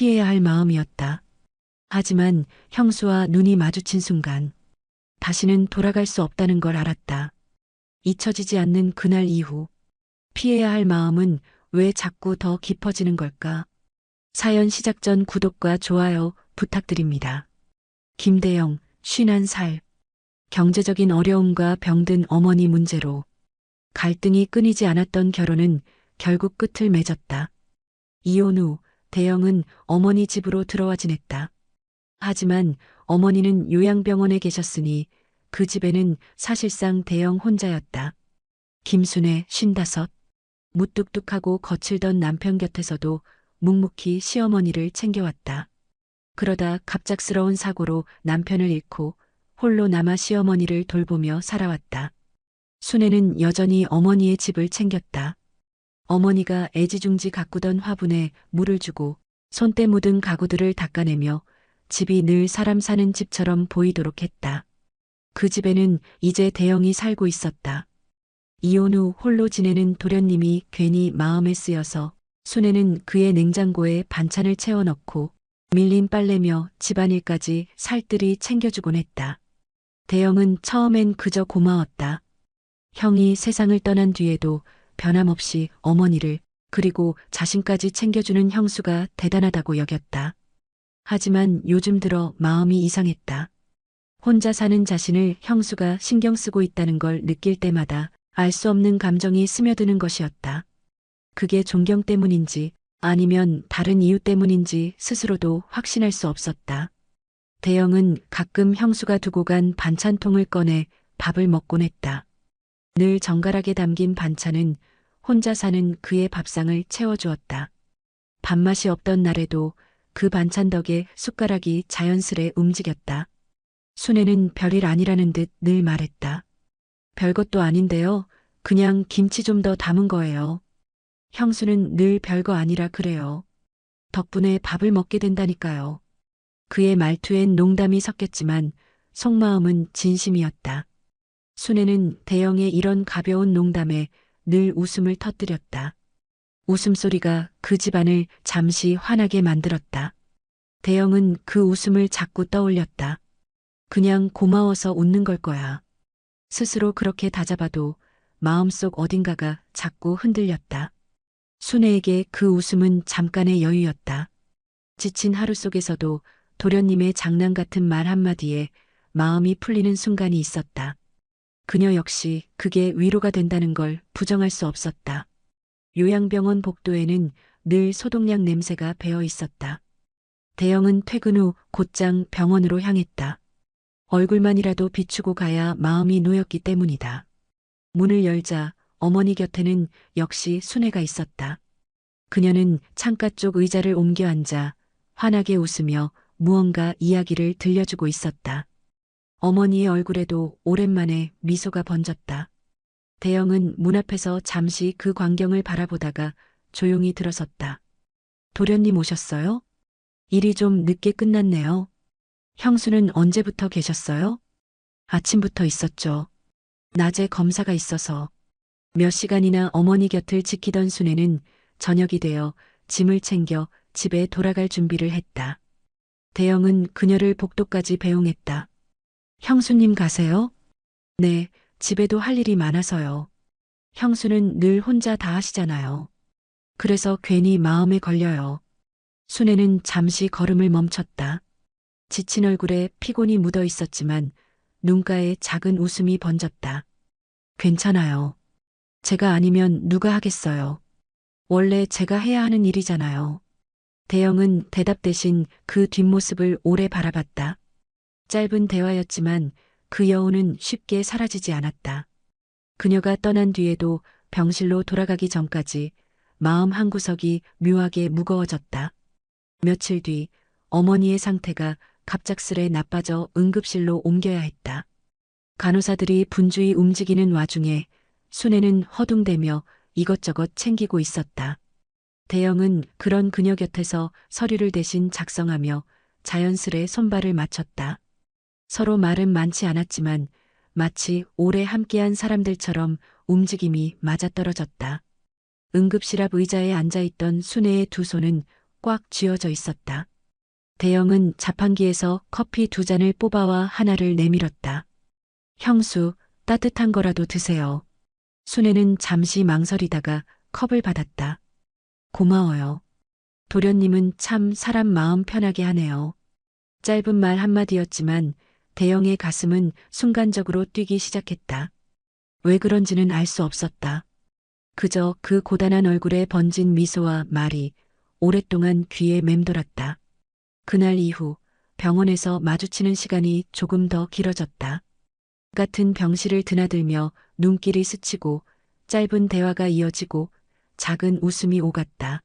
피해야 할 마음이었다. 하지만 형수와 눈이 마주친 순간 다시는 돌아갈 수 없다는 걸 알았다. 잊혀지지 않는 그날 이후 피해야 할 마음은 왜 자꾸 더 깊어지는 걸까? 사연 시작 전 구독과 좋아요 부탁드립니다. 김대영, 51살. 경제적인 어려움과 병든 어머니 문제로 갈등이 끊이지 않았던 결혼은 결국 끝을 맺었다. 이혼 후 대영은 어머니 집으로 들어와 지냈다. 하지만 어머니는 요양병원에 계셨으니 그 집에는 사실상 대영 혼자였다. 김순애, 55. 무뚝뚝하고 거칠던 남편 곁에서도 묵묵히 시어머니를 챙겨왔다. 그러다 갑작스러운 사고로 남편을 잃고 홀로 남아 시어머니를 돌보며 살아왔다. 순애는 여전히 어머니의 집을 챙겼다. 어머니가 애지중지 가꾸던 화분에 물을 주고 손때 묻은 가구들을 닦아내며 집이 늘 사람 사는 집처럼 보이도록 했다. 그 집에는 이제 대영이 살고 있었다. 이혼 후 홀로 지내는 도련님이 괜히 마음에 쓰여서 순애는 그의 냉장고에 반찬을 채워넣고 밀린 빨래며 집안일까지 살뜰히 챙겨주곤 했다. 대영은 처음엔 그저 고마웠다. 형이 세상을 떠난 뒤에도 변함없이 어머니를 그리고 자신까지 챙겨주는 형수가 대단하다고 여겼다. 하지만 요즘 들어 마음이 이상했다. 혼자 사는 자신을 형수가 신경 쓰고 있다는 걸 느낄 때마다 알 수 없는 감정이 스며드는 것이었다. 그게 존경 때문인지 아니면 다른 이유 때문인지 스스로도 확신할 수 없었다. 대영은 가끔 형수가 두고 간 반찬통을 꺼내 밥을 먹곤 했다. 늘 정갈하게 담긴 반찬은 혼자 사는 그의 밥상을 채워주었다. 밥맛이 없던 날에도 그 반찬 덕에 숟가락이 자연스레 움직였다. 순애는 별일 아니라는 듯 늘 말했다. 별것도 아닌데요. 그냥 김치 좀 더 담은 거예요. 형수는 늘 별거 아니라 그래요. 덕분에 밥을 먹게 된다니까요. 그의 말투엔 농담이 섞였지만 속마음은 진심이었다. 순애는 대영의 이런 가벼운 농담에 늘 웃음을 터뜨렸다. 웃음소리가 그 집안을 잠시 환하게 만들었다. 대영은 그 웃음을 자꾸 떠올렸다. 그냥 고마워서 웃는 걸 거야. 스스로 그렇게 다잡아도 마음속 어딘가가 자꾸 흔들렸다. 순애에게 그 웃음은 잠깐의 여유였다. 지친 하루 속에서도 도련님의 장난 같은 말 한마디에 마음이 풀리는 순간이 있었다. 그녀 역시 그게 위로가 된다는 걸 부정할 수 없었다. 요양병원 복도에는 늘 소독약 냄새가 배어 있었다. 대영은 퇴근 후 곧장 병원으로 향했다. 얼굴만이라도 비추고 가야 마음이 놓였기 때문이다. 문을 열자 어머니 곁에는 역시 순애가 있었다. 그녀는 창가 쪽 의자를 옮겨 앉아 환하게 웃으며 무언가 이야기를 들려주고 있었다. 어머니의 얼굴에도 오랜만에 미소가 번졌다. 대영은 문 앞에서 잠시 그 광경을 바라보다가 조용히 들어섰다. 도련님 오셨어요? 일이 좀 늦게 끝났네요. 형수는 언제부터 계셨어요? 아침부터 있었죠. 낮에 검사가 있어서. 몇 시간이나 어머니 곁을 지키던 순애는 저녁이 되어 짐을 챙겨 집에 돌아갈 준비를 했다. 대영은 그녀를 복도까지 배웅했다. 형수님 가세요? 네, 집에도 할 일이 많아서요. 형수는 늘 혼자 다 하시잖아요. 그래서 괜히 마음에 걸려요. 순애는 잠시 걸음을 멈췄다. 지친 얼굴에 피곤이 묻어 있었지만 눈가에 작은 웃음이 번졌다. 괜찮아요. 제가 아니면 누가 하겠어요. 원래 제가 해야 하는 일이잖아요. 대영은 대답 대신 그 뒷모습을 오래 바라봤다. 짧은 대화였지만 그 여운은 쉽게 사라지지 않았다. 그녀가 떠난 뒤에도 병실로 돌아가기 전까지 마음 한구석이 묘하게 무거워졌다. 며칠 뒤 어머니의 상태가 갑작스레 나빠져 응급실로 옮겨야 했다. 간호사들이 분주히 움직이는 와중에 순애는 허둥대며 이것저것 챙기고 있었다. 대영은 그런 그녀 곁에서 서류를 대신 작성하며 자연스레 손발을 맞췄다. 서로 말은 많지 않았지만 마치 오래 함께한 사람들처럼 움직임이 맞아떨어졌다. 응급실 앞 의자에 앉아있던 순애의 두 손은 꽉 쥐어져 있었다. 대영은 자판기에서 커피 2잔을 뽑아와 하나를 내밀었다. 형수, 따뜻한 거라도 드세요. 순애는 잠시 망설이다가 컵을 받았다. 고마워요. 도련님은 참 사람 마음 편하게 하네요. 짧은 말 한마디였지만 대영의 가슴은 순간적으로 뛰기 시작했다. 왜 그런지는 알 수 없었다. 그저 그 고단한 얼굴에 번진 미소와 말이 오랫동안 귀에 맴돌았다. 그날 이후 병원에서 마주치는 시간이 조금 더 길어졌다. 같은 병실을 드나들며 눈길이 스치고 짧은 대화가 이어지고 작은 웃음이 오갔다.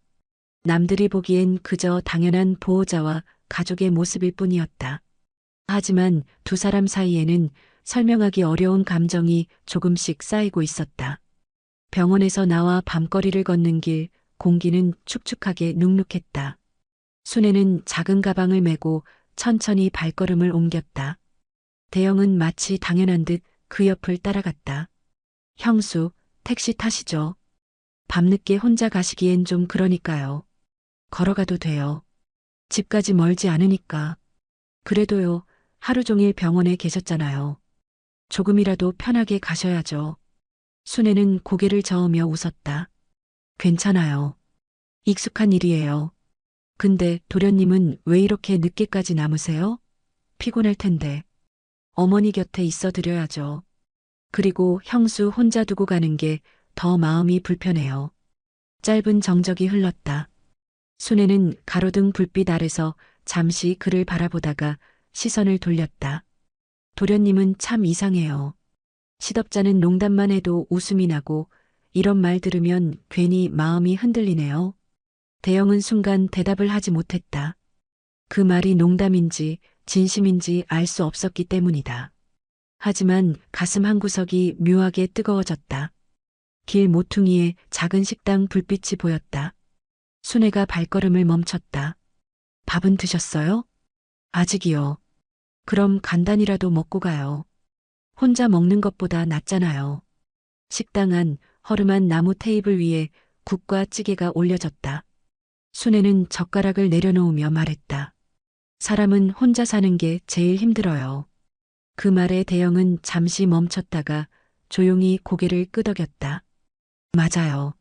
남들이 보기엔 그저 당연한 보호자와 가족의 모습일 뿐이었다. 하지만 두 사람 사이에는 설명하기 어려운 감정이 조금씩 쌓이고 있었다. 병원에서 나와 밤거리를 걷는 길, 공기는 축축하게 눅눅했다. 순애는 작은 가방을 메고 천천히 발걸음을 옮겼다. 대영은 마치 당연한 듯 그 옆을 따라갔다. 형수, 택시 타시죠. 밤늦게 혼자 가시기엔 좀 그러니까요. 걸어가도 돼요. 집까지 멀지 않으니까. 그래도요, 하루 종일 병원에 계셨잖아요. 조금이라도 편하게 가셔야죠. 순애는 고개를 저으며 웃었다. 괜찮아요. 익숙한 일이에요. 근데 도련님은 왜 이렇게 늦게까지 남으세요? 피곤할 텐데. 어머니 곁에 있어 드려야죠. 그리고 형수 혼자 두고 가는 게 더 마음이 불편해요. 짧은 정적이 흘렀다. 순애는 가로등 불빛 아래서 잠시 그를 바라보다가 시선을 돌렸다. 도련님은 참 이상해요. 시덥잖은 농담만 해도 웃음이 나고 이런 말 들으면 괜히 마음이 흔들리네요. 대영은 순간 대답을 하지 못했다. 그 말이 농담인지 진심인지 알 수 없었기 때문이다. 하지만 가슴 한구석이 묘하게 뜨거워졌다. 길 모퉁이에 작은 식당 불빛이 보였다. 순애가 발걸음을 멈췄다. 밥은 드셨어요? 아직이요. 그럼 간단히라도 먹고 가요. 혼자 먹는 것보다 낫잖아요. 식당 안 허름한 나무 테이블 위에 국과 찌개가 올려졌다. 순애는 젓가락을 내려놓으며 말했다. 사람은 혼자 사는 게 제일 힘들어요. 그 말에 대영은 잠시 멈췄다가 조용히 고개를 끄덕였다. 맞아요.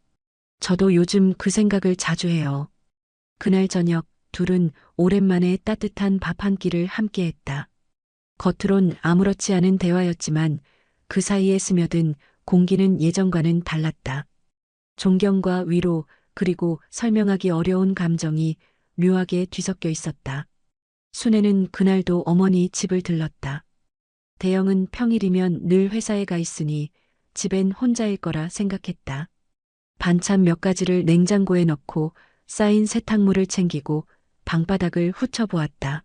저도 요즘 그 생각을 자주 해요. 그날 저녁 둘은 오랜만에 따뜻한 밥 한 끼를 함께 했다. 겉으론 아무렇지 않은 대화였지만 그 사이에 스며든 공기는 예전과는 달랐다. 존경과 위로 그리고 설명하기 어려운 감정이 묘하게 뒤섞여 있었다. 순애는 그날도 어머니 집을 들렀다. 대영은 평일이면 늘 회사에 가 있으니 집엔 혼자일 거라 생각했다. 반찬 몇 가지를 냉장고에 넣고 쌓인 세탁물을 챙기고 방바닥을 훑어보았다.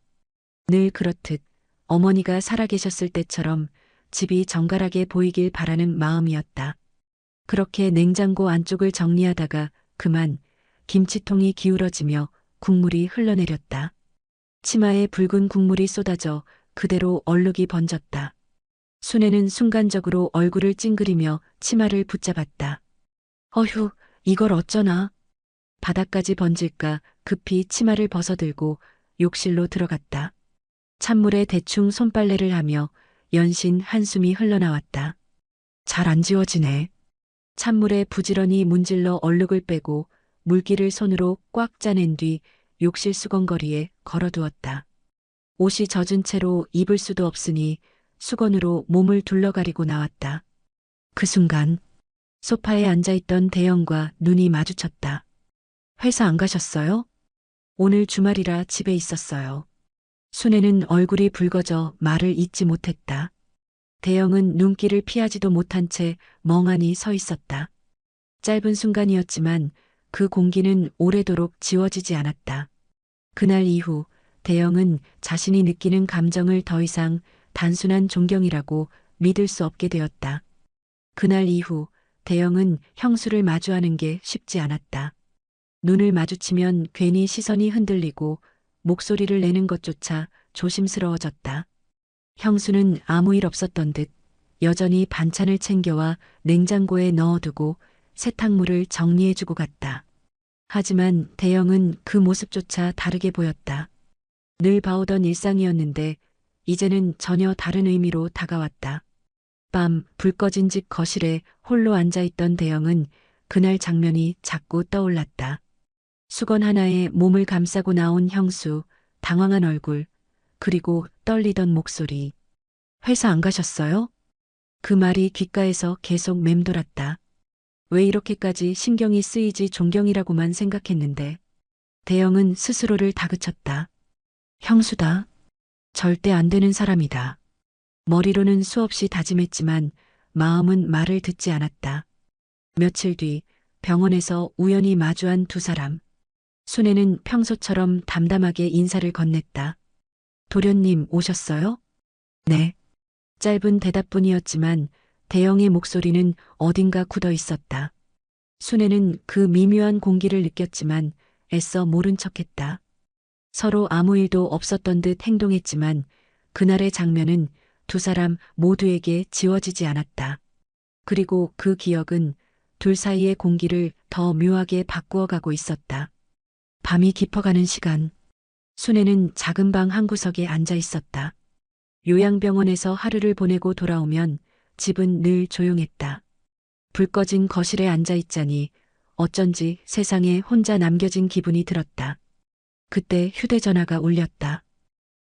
늘 그렇듯 어머니가 살아계셨을 때처럼 집이 정갈하게 보이길 바라는 마음이었다. 그렇게 냉장고 안쪽을 정리하다가 그만 김치통이 기울어지며 국물이 흘러내렸다. 치마에 붉은 국물이 쏟아져 그대로 얼룩이 번졌다. 순애는 순간적으로 얼굴을 찡그리며 치마를 붙잡았다. 어휴, 이걸 어쩌나. 바닥까지 번질까 급히 치마를 벗어들고 욕실로 들어갔다. 찬물에 대충 손빨래를 하며 연신 한숨이 흘러나왔다. 잘 안 지워지네. 찬물에 부지런히 문질러 얼룩을 빼고 물기를 손으로 꽉 짜낸 뒤 욕실 수건거리에 걸어두었다. 옷이 젖은 채로 입을 수도 없으니 수건으로 몸을 둘러가리고 나왔다. 그 순간 소파에 앉아있던 대영과 눈이 마주쳤다. 회사 안 가셨어요? 오늘 주말이라 집에 있었어요. 순애는 얼굴이 붉어져 말을 잇지 못했다. 대영은 눈길을 피하지도 못한 채 멍하니 서 있었다. 짧은 순간이었지만 그 공기는 오래도록 지워지지 않았다. 그날 이후 대영은 자신이 느끼는 감정을 더 이상 단순한 존경이라고 믿을 수 없게 되었다. 그날 이후 대영은 형수를 마주하는 게 쉽지 않았다. 눈을 마주치면 괜히 시선이 흔들리고 목소리를 내는 것조차 조심스러워졌다. 형수는 아무 일 없었던 듯 여전히 반찬을 챙겨와 냉장고에 넣어두고 세탁물을 정리해주고 갔다. 하지만 대영은 그 모습조차 다르게 보였다. 늘 봐오던 일상이었는데 이제는 전혀 다른 의미로 다가왔다. 밤 불 꺼진 집 거실에 홀로 앉아있던 대영은 그날 장면이 자꾸 떠올랐다. 수건 하나에 몸을 감싸고 나온 형수, 당황한 얼굴, 그리고 떨리던 목소리. 회사 안 가셨어요? 그 말이 귓가에서 계속 맴돌았다. 왜 이렇게까지 신경이 쓰이지 존경이라고만 생각했는데. 대영은 스스로를 다그쳤다. 형수다. 절대 안 되는 사람이다. 머리로는 수없이 다짐했지만 마음은 말을 듣지 않았다. 며칠 뒤 병원에서 우연히 마주한 두 사람. 순애는 평소처럼 담담하게 인사를 건넸다. 도련님 오셨어요? 네. 짧은 대답뿐이었지만 대영의 목소리는 어딘가 굳어 있었다. 순애는 그 미묘한 공기를 느꼈지만 애써 모른 척했다. 서로 아무 일도 없었던 듯 행동했지만 그날의 장면은 두 사람 모두에게 지워지지 않았다. 그리고 그 기억은 둘 사이의 공기를 더 묘하게 바꾸어 가고 있었다. 밤이 깊어가는 시간, 순애는 작은 방 한 구석에 앉아 있었다. 요양병원에서 하루를 보내고 돌아오면 집은 늘 조용했다. 불 꺼진 거실에 앉아 있자니 어쩐지 세상에 혼자 남겨진 기분이 들었다. 그때 휴대전화가 울렸다.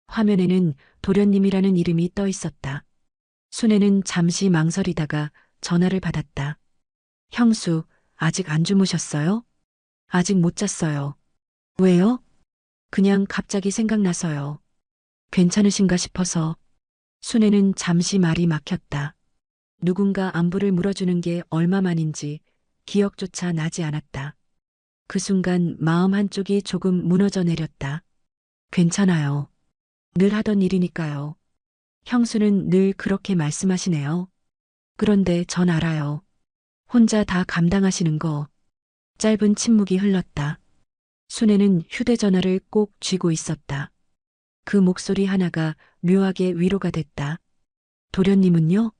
화면에는 도련님이라는 이름이 떠 있었다. 순애는 잠시 망설이다가 전화를 받았다. 형수, 아직 안 주무셨어요? 아직 못 잤어요. 왜요? 그냥 갑자기 생각나서요. 괜찮으신가 싶어서. 순애는 잠시 말이 막혔다. 누군가 안부를 물어주는 게 얼마만인지 기억조차 나지 않았다. 그 순간 마음 한쪽이 조금 무너져 내렸다. 괜찮아요. 늘 하던 일이니까요. 형수는 늘 그렇게 말씀하시네요. 그런데 전 알아요. 혼자 다 감당하시는 거. 짧은 침묵이 흘렀다. 순애는 휴대전화를 꼭 쥐고 있었다. 그 목소리 하나가 묘하게 위로가 됐다. 도련님은요?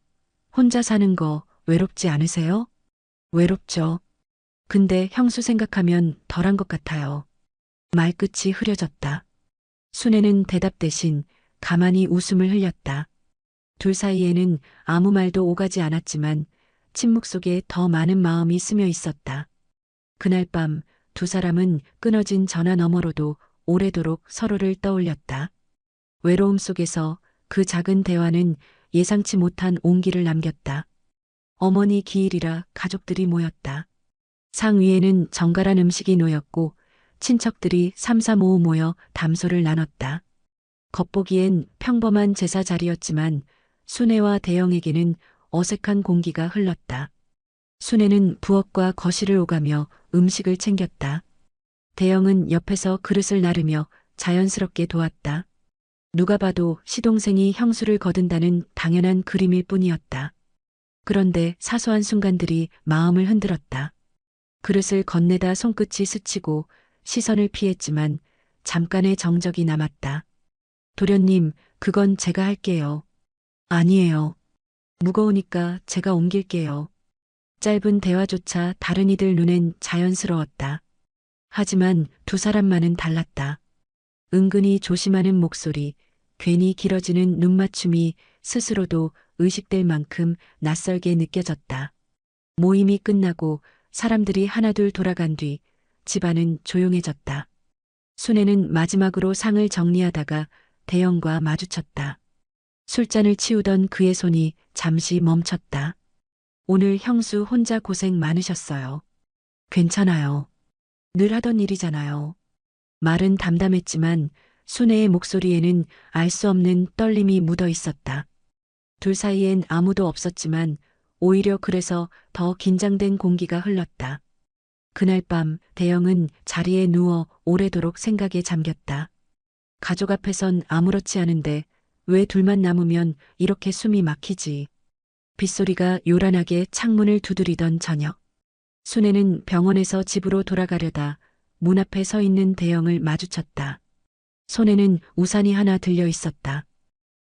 혼자 사는 거 외롭지 않으세요? 외롭죠. 근데 형수 생각하면 덜한 것 같아요. 말끝이 흐려졌다. 순애는 대답 대신 가만히 웃음을 흘렸다. 둘 사이에는 아무 말도 오가지 않았지만 침묵 속에 더 많은 마음이 스며 있었다. 그날 밤 두 사람은 끊어진 전화 너머로도 오래도록 서로를 떠올렸다. 외로움 속에서 그 작은 대화는 예상치 못한 온기를 남겼다. 어머니 기일이라 가족들이 모였다. 상 위에는 정갈한 음식이 놓였고 친척들이 삼삼오오 모여 담소를 나눴다. 겉보기엔 평범한 제사 자리였지만 순애와 대영에게는 어색한 공기가 흘렀다. 순애는 부엌과 거실을 오가며 음식을 챙겼다. 대영은 옆에서 그릇을 나르며 자연스럽게 도왔다. 누가 봐도 시동생이 형수를 거둔다는 당연한 그림일 뿐이었다. 그런데 사소한 순간들이 마음을 흔들었다. 그릇을 건네다 손끝이 스치고 시선을 피했지만 잠깐의 정적이 남았다. 도련님, 그건 제가 할게요. 아니에요. 무거우니까 제가 옮길게요. 짧은 대화조차 다른 이들 눈엔 자연스러웠다. 하지만 두 사람만은 달랐다. 은근히 조심하는 목소리, 괜히 길어지는 눈맞춤이 스스로도 의식될 만큼 낯설게 느껴졌다. 모임이 끝나고 사람들이 하나둘 돌아간 뒤 집안은 조용해졌다. 순애는 마지막으로 상을 정리하다가 대영과 마주쳤다. 술잔을 치우던 그의 손이 잠시 멈췄다. 오늘 형수 혼자 고생 많으셨어요. 괜찮아요. 늘 하던 일이잖아요. 말은 담담했지만 순애의 목소리에는 알 수 없는 떨림이 묻어 있었다. 둘 사이엔 아무도 없었지만 오히려 그래서 더 긴장된 공기가 흘렀다. 그날 밤 대영은 자리에 누워 오래도록 생각에 잠겼다. 가족 앞에선 아무렇지 않은데 왜 둘만 남으면 이렇게 숨이 막히지. 빗소리가 요란하게 창문을 두드리던 저녁. 순애는 병원에서 집으로 돌아가려다 문 앞에 서 있는 대영을 마주쳤다. 손에는 우산이 하나 들려 있었다.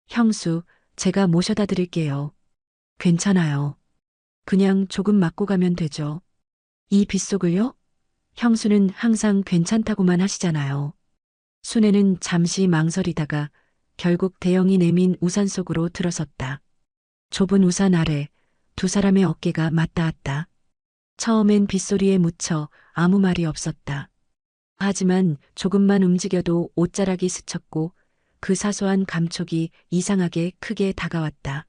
형수, 제가 모셔다 드릴게요. 괜찮아요. 그냥 조금 맞고 가면 되죠. 이 빗속을요? 형수는 항상 괜찮다고만 하시잖아요. 순애는 잠시 망설이다가 결국 대영이 내민 우산 속으로 들어섰다. 좁은 우산 아래 두 사람의 어깨가 맞닿았다. 처음엔 빗소리에 묻혀 아무 말이 없었다. 하지만 조금만 움직여도 옷자락이 스쳤고 그 사소한 감촉이 이상하게 크게 다가왔다.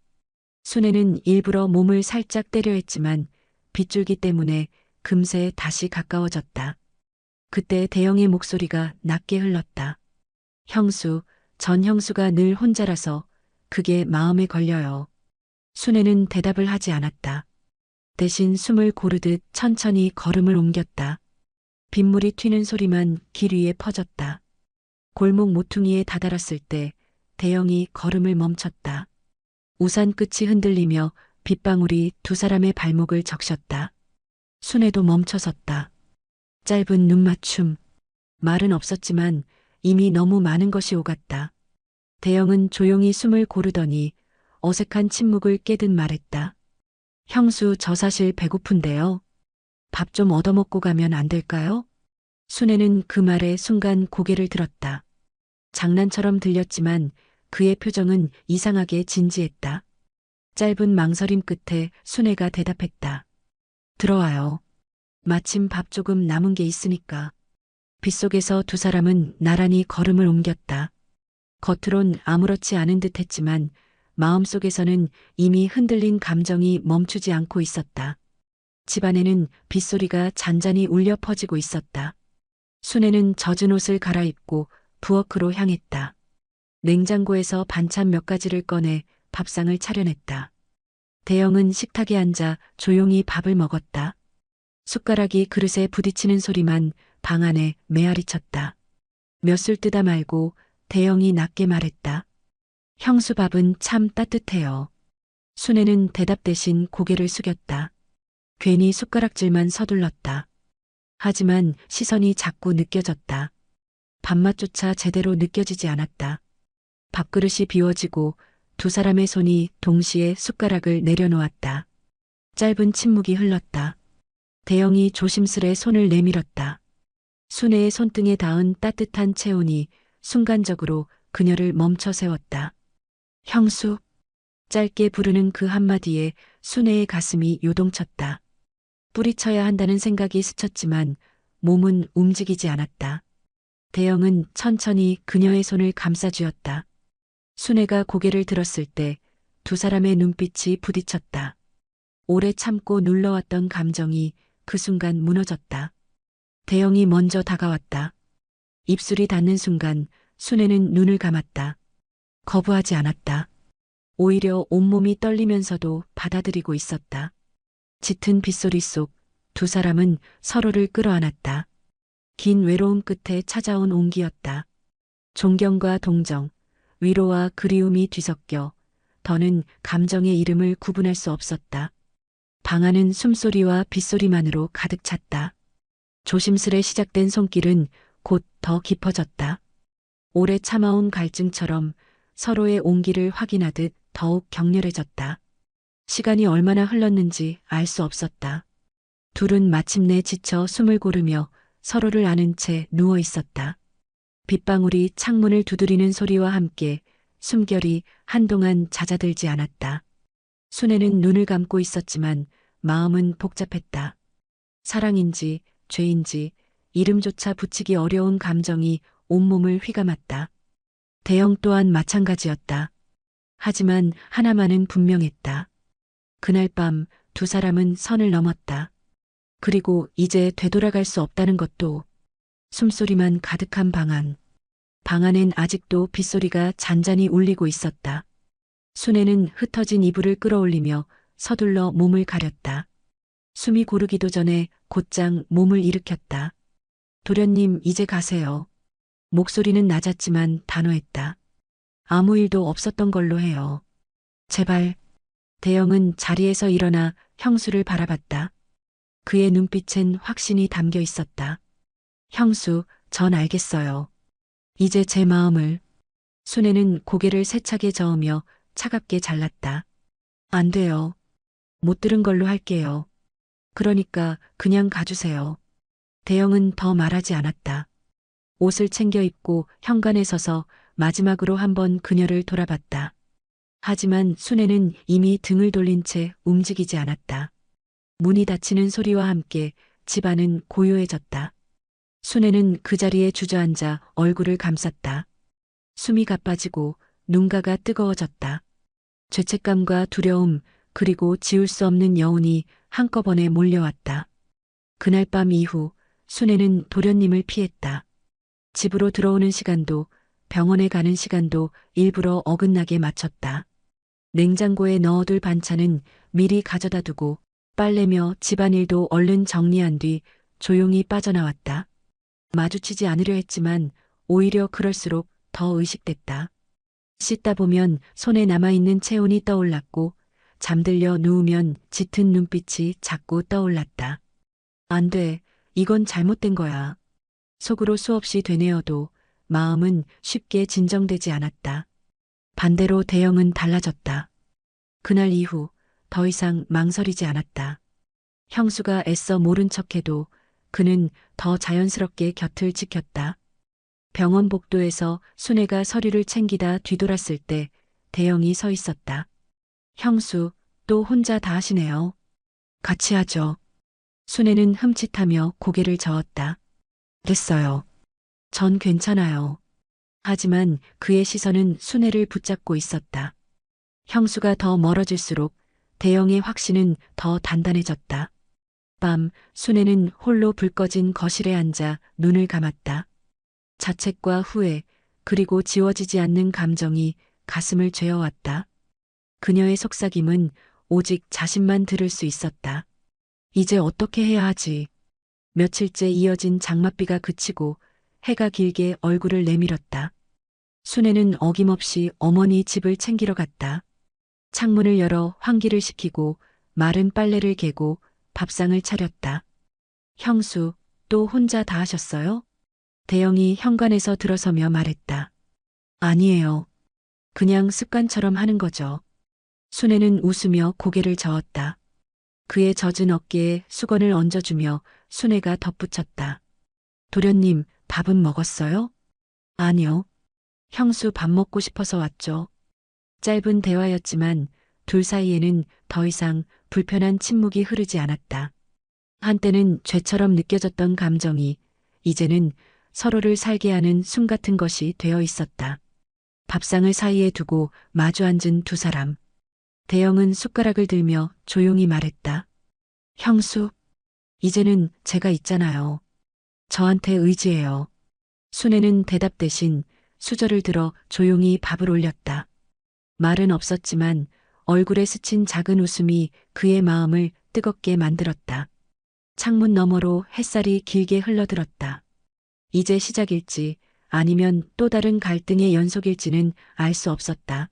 순애는 일부러 몸을 살짝 때려 했지만 빗줄기 때문에 금세 다시 가까워졌다. 그때 대영의 목소리가 낮게 흘렀다. 형수, 전 형수가 늘 혼자라서 그게 마음에 걸려요. 순애는 대답을 하지 않았다. 대신 숨을 고르듯 천천히 걸음을 옮겼다. 빗물이 튀는 소리만 길 위에 퍼졌다. 골목 모퉁이에 다다랐을 때 대영이 걸음을 멈췄다. 우산 끝이 흔들리며 빗방울이 두 사람의 발목을 적셨다. 순애도 멈춰섰다. 짧은 눈맞춤. 말은 없었지만 이미 너무 많은 것이 오갔다. 대영은 조용히 숨을 고르더니 어색한 침묵을 깨듯 말했다. 형수, 저 사실 배고픈데요. 밥 좀 얻어먹고 가면 안 될까요? 순애는 그 말에 순간 고개를 들었다. 장난처럼 들렸지만 그의 표정은 이상하게 진지했다. 짧은 망설임 끝에 순애가 대답했다. 들어와요. 마침 밥 조금 남은 게 있으니까. 빗속에서 두 사람은 나란히 걸음을 옮겼다. 겉으론 아무렇지 않은 듯 했지만 마음속에서는 이미 흔들린 감정이 멈추지 않고 있었다. 집안에는 빗소리가 잔잔히 울려 퍼지고 있었다. 순애는 젖은 옷을 갈아입고 부엌으로 향했다. 냉장고에서 반찬 몇 가지를 꺼내 밥상을 차려냈다. 대영은 식탁에 앉아 조용히 밥을 먹었다. 숟가락이 그릇에 부딪히는 소리만 방 안에 메아리쳤다. 몇 술 뜨다 말고 대영이 낮게 말했다. 형수 밥은 참 따뜻해요. 순애는 대답 대신 고개를 숙였다. 괜히 숟가락질만 서둘렀다. 하지만 시선이 자꾸 느껴졌다. 밥맛조차 제대로 느껴지지 않았다. 밥그릇이 비워지고 두 사람의 손이 동시에 숟가락을 내려놓았다. 짧은 침묵이 흘렀다. 대영이 조심스레 손을 내밀었다. 순애의 손등에 닿은 따뜻한 체온이 순간적으로 그녀를 멈춰 세웠다. 형수. 짧게 부르는 그 한마디에 순애의 가슴이 요동쳤다. 뿌리쳐야 한다는 생각이 스쳤지만 몸은 움직이지 않았다. 대영은 천천히 그녀의 손을 감싸쥐었다. 순애가 고개를 들었을 때 두 사람의 눈빛이 부딪혔다. 오래 참고 눌러왔던 감정이 그 순간 무너졌다. 대영이 먼저 다가왔다. 입술이 닿는 순간 순애는 눈을 감았다. 거부하지 않았다. 오히려 온몸이 떨리면서도 받아들이고 있었다. 짙은 빗소리 속 두 사람은 서로를 끌어안았다. 긴 외로움 끝에 찾아온 온기였다. 존경과 동정, 위로와 그리움이 뒤섞여 더는 감정의 이름을 구분할 수 없었다. 방 안은 숨소리와 빗소리만으로 가득 찼다. 조심스레 시작된 손길은 곧 더 깊어졌다. 오래 참아온 갈증처럼 서로의 온기를 확인하듯 더욱 격렬해졌다. 시간이 얼마나 흘렀는지 알 수 없었다. 둘은 마침내 지쳐 숨을 고르며 서로를 안은 채 누워 있었다. 빗방울이 창문을 두드리는 소리와 함께 숨결이 한동안 잦아들지 않았다. 순애는 눈을 감고 있었지만 마음은 복잡했다. 사랑인지 죄인지 이름조차 붙이기 어려운 감정이 온몸을 휘감았다. 대영 또한 마찬가지였다. 하지만 하나만은 분명했다. 그날 밤 두 사람은 선을 넘었다. 그리고 이제 되돌아갈 수 없다는 것도. 숨소리만 가득한 방 안. 방 안엔 아직도 빗소리가 잔잔히 울리고 있었다. 순애는 흩어진 이불을 끌어올리며 서둘러 몸을 가렸다. 숨이 고르기도 전에 곧장 몸을 일으켰다. 도련님, 이제 가세요. 목소리는 낮았지만 단호했다. 아무 일도 없었던 걸로 해요. 제발. 대영은 자리에서 일어나 형수를 바라봤다. 그의 눈빛엔 확신이 담겨 있었다. 형수, 전 알겠어요. 이제 제 마음을. 순애는 고개를 세차게 저으며 차갑게 잘랐다. 안 돼요. 못 들은 걸로 할게요. 그러니까 그냥 가주세요. 대영은 더 말하지 않았다. 옷을 챙겨 입고 현관에 서서 마지막으로 한번 그녀를 돌아봤다. 하지만 순애는 이미 등을 돌린 채 움직이지 않았다. 문이 닫히는 소리와 함께 집안은 고요해졌다. 순애는 그 자리에 주저앉아 얼굴을 감쌌다. 숨이 가빠지고 눈가가 뜨거워졌다. 죄책감과 두려움 그리고 지울 수 없는 여운이 한꺼번에 몰려왔다. 그날 밤 이후 순애는 도련님을 피했다. 집으로 들어오는 시간도 병원에 가는 시간도 일부러 어긋나게 맞췄다. 냉장고에 넣어둘 반찬은 미리 가져다 두고 빨래며 집안일도 얼른 정리한 뒤 조용히 빠져나왔다. 마주치지 않으려 했지만 오히려 그럴수록 더 의식됐다. 씻다 보면 손에 남아있는 체온이 떠올랐고 잠들려 누우면 짙은 눈빛이 자꾸 떠올랐다. 안 돼, 이건 잘못된 거야. 속으로 수없이 되뇌어도 마음은 쉽게 진정되지 않았다. 반대로 대영은 달라졌다. 그날 이후 더 이상 망설이지 않았다. 형수가 애써 모른 척해도 그는 더 자연스럽게 곁을 지켰다. 병원 복도에서 순애가 서류를 챙기다 뒤돌았을 때 대영이 서 있었다. 형수, 또 혼자 다 하시네요. 같이 하죠. 순애는 흠칫하며 고개를 저었다. 됐어요. 전 괜찮아요. 하지만 그의 시선은 순애를 붙잡고 있었다. 형수가 더 멀어질수록 대영의 확신은 더 단단해졌다. 밤 순애는 홀로 불 꺼진 거실에 앉아 눈을 감았다. 자책과 후회 그리고 지워지지 않는 감정이 가슴을 죄어왔다. 그녀의 속삭임은 오직 자신만 들을 수 있었다. 이제 어떻게 해야 하지? 며칠째 이어진 장맛비가 그치고 해가 길게 얼굴을 내밀었다. 순애는 어김없이 어머니 집을 챙기러 갔다. 창문을 열어 환기를 시키고 마른 빨래를 개고 밥상을 차렸다. 형수, 또 혼자 다 하셨어요? 대영이 현관에서 들어서며 말했다. 아니에요. 그냥 습관처럼 하는 거죠. 순애는 웃으며 고개를 저었다. 그의 젖은 어깨에 수건을 얹어주며 순애가 덧붙였다. 도련님, 밥은 먹었어요? 아니요. 형수 밥 먹고 싶어서 왔죠. 짧은 대화였지만 둘 사이에는 더 이상 불편한 침묵이 흐르지 않았다. 한때는 죄처럼 느껴졌던 감정이 이제는 서로를 살게 하는 숨 같은 것이 되어 있었다. 밥상을 사이에 두고 마주 앉은 두 사람. 대영은 숟가락을 들며 조용히 말했다. 형수, 이제는 제가 있잖아요. 저한테 의지해요. 순애는 대답 대신 수저를 들어 조용히 밥을 올렸다. 말은 없었지만 얼굴에 스친 작은 웃음이 그의 마음을 뜨겁게 만들었다. 창문 너머로 햇살이 길게 흘러들었다. 이제 시작일지 아니면 또 다른 갈등의 연속일지는 알 수 없었다.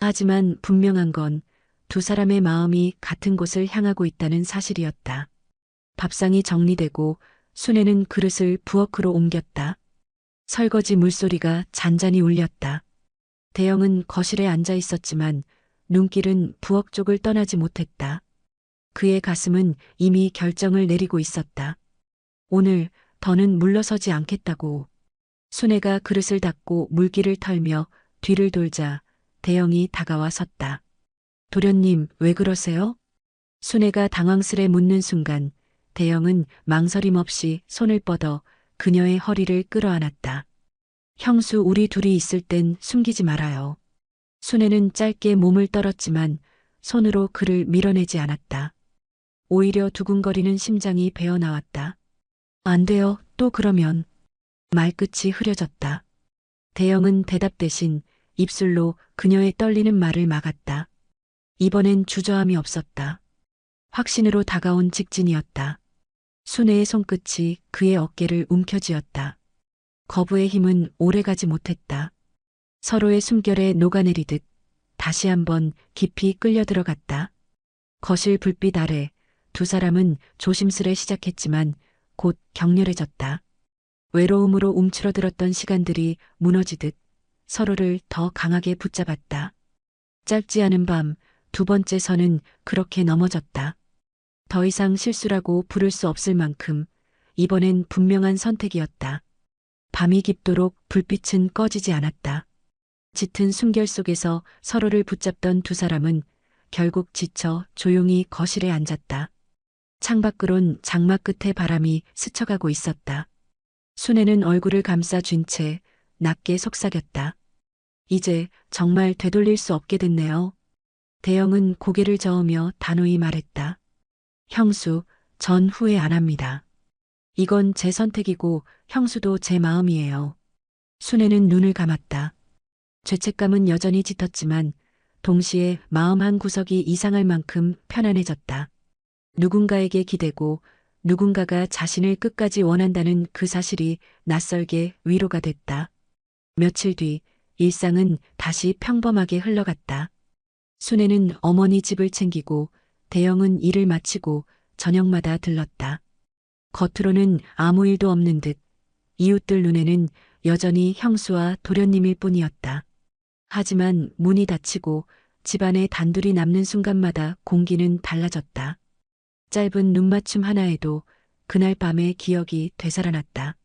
하지만 분명한 건 두 사람의 마음이 같은 곳을 향하고 있다는 사실이었다. 밥상이 정리되고 순애는 그릇을 부엌으로 옮겼다. 설거지 물소리가 잔잔히 울렸다. 대영은 거실에 앉아 있었지만 눈길은 부엌 쪽을 떠나지 못했다. 그의 가슴은 이미 결정을 내리고 있었다. 오늘 더는 물러서지 않겠다고. 순애가 그릇을 닫고 물기를 털며 뒤를 돌자 대영이 다가와 섰다. 도련님, 왜 그러세요? 순애가 당황스레 묻는 순간 대영은 망설임 없이 손을 뻗어 그녀의 허리를 끌어안았다. 형수, 우리 둘이 있을 땐 숨기지 말아요. 순애는 짧게 몸을 떨었지만 손으로 그를 밀어내지 않았다. 오히려 두근거리는 심장이 배어나왔다. 안 돼요, 또 그러면. 말끝이 흐려졌다. 대영은 대답 대신 입술로 그녀의 떨리는 말을 막았다. 이번엔 주저함이 없었다. 확신으로 다가온 직진이었다. 순애의 손끝이 그의 어깨를 움켜쥐었다. 거부의 힘은 오래가지 못했다. 서로의 숨결에 녹아내리듯 다시 한번 깊이 끌려 들어갔다. 거실 불빛 아래 두 사람은 조심스레 시작했지만 곧 격렬해졌다. 외로움으로 움츠러들었던 시간들이 무너지듯 서로를 더 강하게 붙잡았다. 짧지 않은 밤 두 번째 선은 그렇게 넘어졌다. 더 이상 실수라고 부를 수 없을 만큼 이번엔 분명한 선택이었다. 밤이 깊도록 불빛은 꺼지지 않았다. 짙은 숨결 속에서 서로를 붙잡던 두 사람은 결국 지쳐 조용히 거실에 앉았다. 창밖으론 장막 끝에 바람이 스쳐가고 있었다. 순애는 얼굴을 감싸 쥔 채 낮게 속삭였다. 이제 정말 되돌릴 수 없게 됐네요. 대영은 고개를 저으며 단호히 말했다. 형수, 전 후회 안 합니다. 이건 제 선택이고 형수도 제 마음이에요. 순애는 눈을 감았다. 죄책감은 여전히 짙었지만 동시에 마음 한 구석이 이상할 만큼 편안해졌다. 누군가에게 기대고 누군가가 자신을 끝까지 원한다는 그 사실이 낯설게 위로가 됐다. 며칠 뒤 일상은 다시 평범하게 흘러갔다. 순애는 어머니 집을 챙기고 대영은 일을 마치고 저녁마다 들렀다. 겉으로는 아무 일도 없는 듯 이웃들 눈에는 여전히 형수와 도련님일 뿐이었다. 하지만 문이 닫히고 집안에 단둘이 남는 순간마다 공기는 달라졌다. 짧은 눈맞춤 하나에도 그날 밤의 기억이 되살아났다.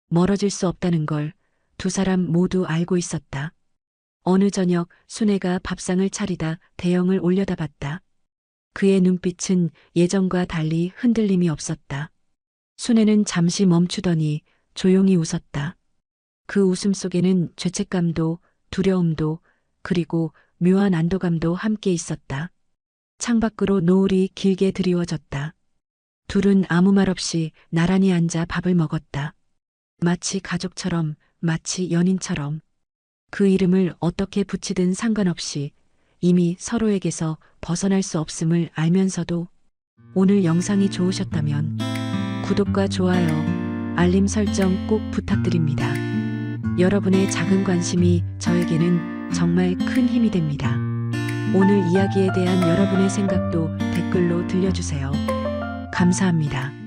멀어질 수 없다는 걸 두 사람 모두 알고 있었다. 어느 저녁 순애가 밥상을 차리다 대영을 올려다봤다. 그의 눈빛은 예전과 달리 흔들림이 없었다. 순애는 잠시 멈추더니 조용히 웃었다. 그 웃음 속에는 죄책감도 두려움도 그리고 묘한 안도감도 함께 있었다. 창밖으로 노을이 길게 드리워졌다. 둘은 아무 말 없이 나란히 앉아 밥을 먹었다. 마치 가족처럼, 마치 연인처럼. 그 이름을 어떻게 붙이든 상관없이 이미 서로에게서 벗어날 수 없음을 알면서도. 오늘 영상이 좋으셨다면 구독과 좋아요, 알림 설정 꼭 부탁드립니다. 여러분의 작은 관심이 저에게는 정말 큰 힘이 됩니다. 오늘 이야기에 대한 여러분의 생각도 댓글로 들려주세요. 감사합니다.